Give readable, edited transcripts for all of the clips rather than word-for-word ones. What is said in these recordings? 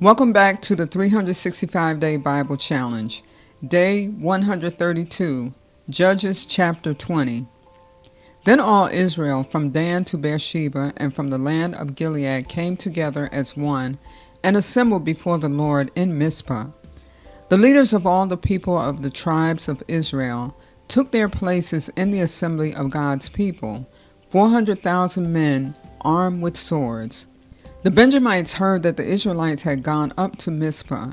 Welcome back to the 365-Day Bible Challenge, Day 132, Judges chapter 20. Then all Israel from Dan to Beersheba and from the land of Gilead came together as one and assembled before the Lord in Mizpah. The leaders of all the people of the tribes of Israel took their places in the assembly of God's people, 400,000 men armed with swords. The Benjamites heard that the Israelites had gone up to Mizpah.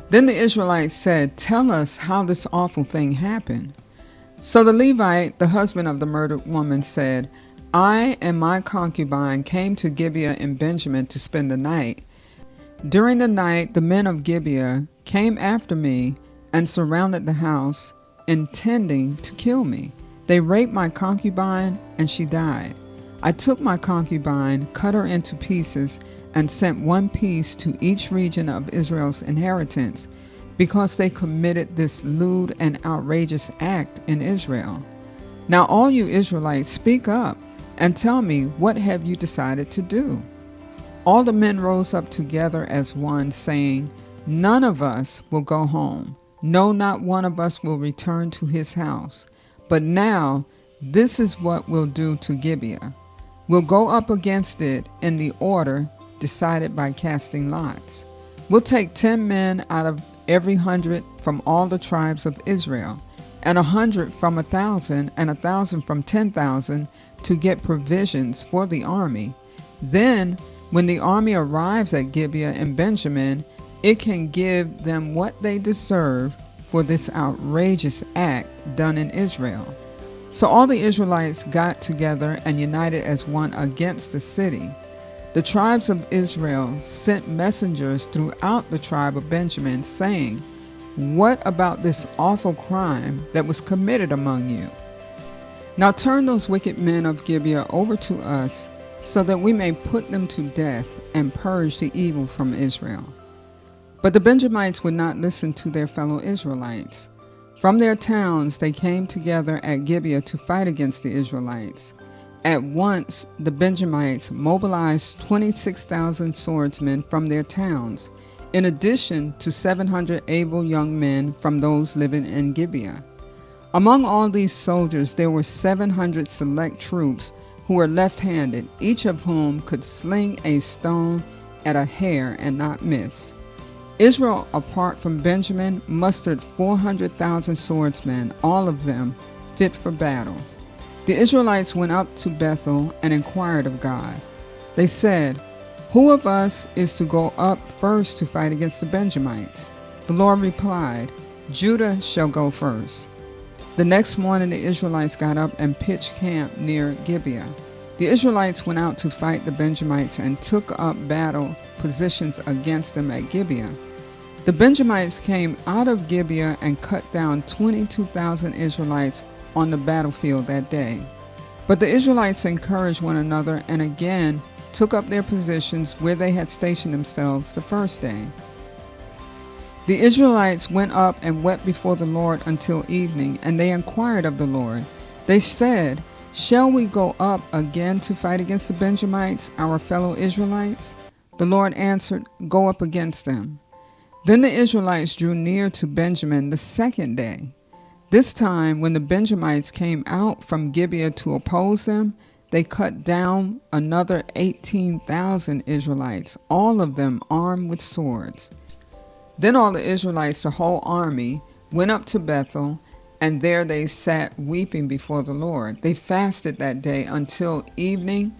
Then the Israelites said, "Tell us how this awful thing happened." So the Levite, the husband of the murdered woman, said, "I and my concubine came to Gibeah in Benjamin to spend the night. During the night, the men of Gibeah came after me and surrounded the house, intending to kill me. They raped my concubine, and she died. I took my concubine, cut her into pieces, and sent one piece to each region of Israel's inheritance, because they committed this lewd and outrageous act in Israel. Now all you Israelites, speak up and tell me, what have you decided to do?" All the men rose up together as one, saying, "None of us will go home. No, not one of us will return to his house. But now this is what we'll do to Gibeah. We'll go up against it in the order decided by casting lots. We'll take 10 men out of every 100 from all the tribes of Israel, and 100 from 1,000, and 1,000 from 10,000 to get provisions for the army. Then, when the army arrives at Gibeah and Benjamin, it can give them what they deserve for this outrageous act done in Israel." So all the Israelites got together and united as one against the city. The tribes of Israel sent messengers throughout the tribe of Benjamin, saying, "What about this awful crime that was committed among you? Now turn those wicked men of Gibeah over to us, so that we may put them to death and purge the evil from Israel." But the Benjamites would not listen to their fellow Israelites. From their towns they came together at Gibeah to fight against the Israelites. At once the Benjamites mobilized 26,000 swordsmen from their towns, in addition to 700 able young men from those living in Gibeah. Among all these soldiers there were 700 select troops who were left-handed, each of whom could sling a stone at a hair and not miss. Israel, apart from Benjamin, mustered 400,000 swordsmen, all of them fit for battle. The Israelites went up to Bethel and inquired of God. They said, "Who of us is to go up first to fight against the Benjamites?" The Lord replied, "Judah shall go first." The next morning the Israelites got up and pitched camp near Gibeah. The Israelites went out to fight the Benjamites and took up battle positions against them at Gibeah. The Benjamites came out of Gibeah and cut down 22,000 Israelites on the battlefield that day. But the Israelites encouraged one another and again took up their positions where they had stationed themselves the first day. The Israelites went up and wept before the Lord until evening, and they inquired of the Lord. They said, "Shall we go up again to fight against the Benjamites, our fellow Israelites?" The Lord answered, "Go up against them." Then the Israelites drew near to Benjamin the second day. This time, when the Benjamites came out from Gibeah to oppose them, they cut down another 18,000 Israelites, all of them armed with swords. Then all the Israelites, the whole army, went up to Bethel, and there they sat weeping before the Lord. They fasted that day until evening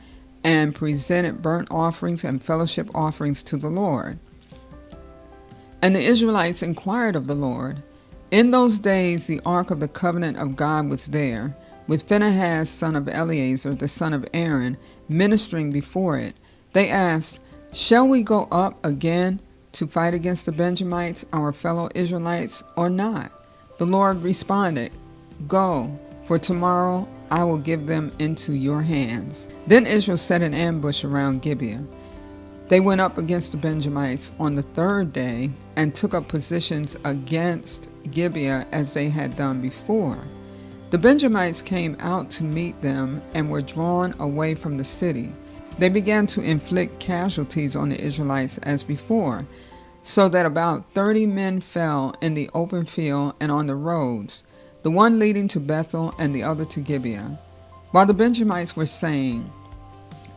and presented burnt offerings and fellowship offerings to the Lord. And the Israelites inquired of the Lord. In those days the ark of the covenant of God was there, with Phinehas son of Eleazar, the son of Aaron, ministering before it. They asked, "Shall we go up again to fight against the Benjamites, our fellow Israelites, or not?" The Lord responded, "Go, for tomorrow I will give them into your hands." Then Israel set an ambush around Gibeah. They went up against the Benjamites on the third day and took up positions against Gibeah as they had done before. The Benjamites came out to meet them and were drawn away from the city. They began to inflict casualties on the Israelites as before. so that about 30 men fell in the open field and on the roads, the one leading to Bethel and the other to Gibeah. While the Benjamites were saying,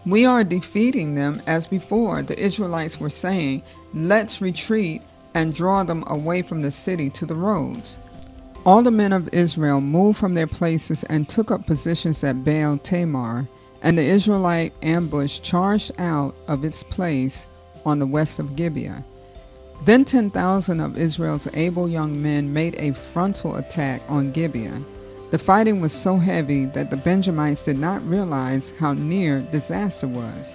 "We are defeating them as before," the Israelites were saying, "Let's retreat and draw them away from the city to the roads." All the men of Israel moved from their places and took up positions at Baal Tamar, and the Israelite ambush charged out of its place on the west of Gibeah. Then 10,000 of Israel's able young men made a frontal attack on Gibeah. The fighting was so heavy that the Benjamites did not realize how near disaster was.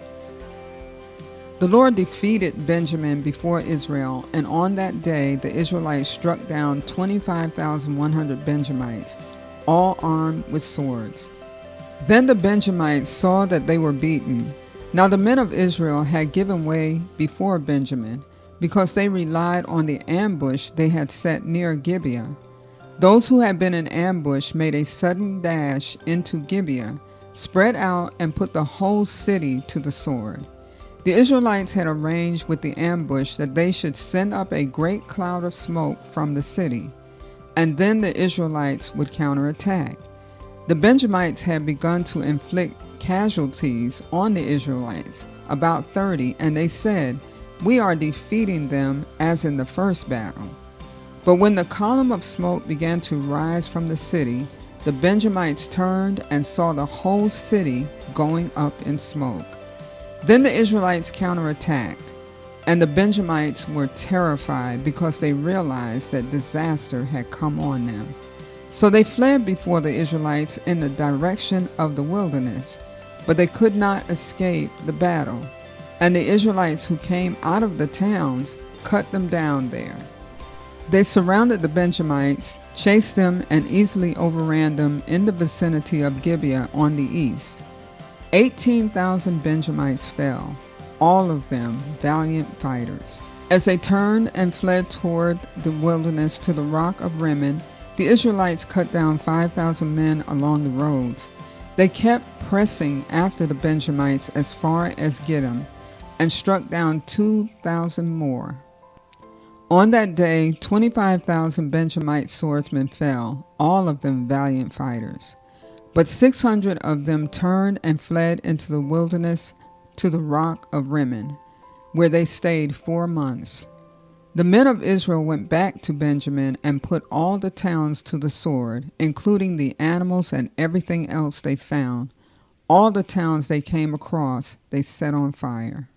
The Lord defeated Benjamin before Israel, and on that day the Israelites struck down 25,100 Benjamites, all armed with swords. Then the Benjamites saw that they were beaten. Now the men of Israel had given way before Benjamin, because they relied on the ambush they had set near Gibeah. Those who had been in ambush made a sudden dash into Gibeah, spread out, and put the whole city to the sword. The Israelites had arranged with the ambush that they should send up a great cloud of smoke from the city, and then the Israelites would counterattack. The Benjamites had begun to inflict casualties on the Israelites, about 30, and they said, "We are defeating them as in the first battle." But when the column of smoke began to rise from the city, the Benjamites turned and saw the whole city going up in smoke. Then the Israelites counterattacked, and the Benjamites were terrified because they realized that disaster had come on them. So they fled before the Israelites in the direction of the wilderness, but they could not escape the battle. And the Israelites who came out of the towns cut them down there. They surrounded the Benjamites, chased them, and easily overran them in the vicinity of Gibeah on the east. 18,000 Benjamites fell, all of them valiant fighters. As they turned and fled toward the wilderness to the rock of Rimmon, the Israelites cut down 5,000 men along the roads. They kept pressing after the Benjamites as far as Gittim, and struck down 2,000 more. On that day, 25,000 Benjamite swordsmen fell, all of them valiant fighters. But 600 of them turned and fled into the wilderness to the rock of Rimmon, where they stayed 4 months. The men of Israel went back to Benjamin and put all the towns to the sword, including the animals and everything else they found. All the towns they came across they set on fire.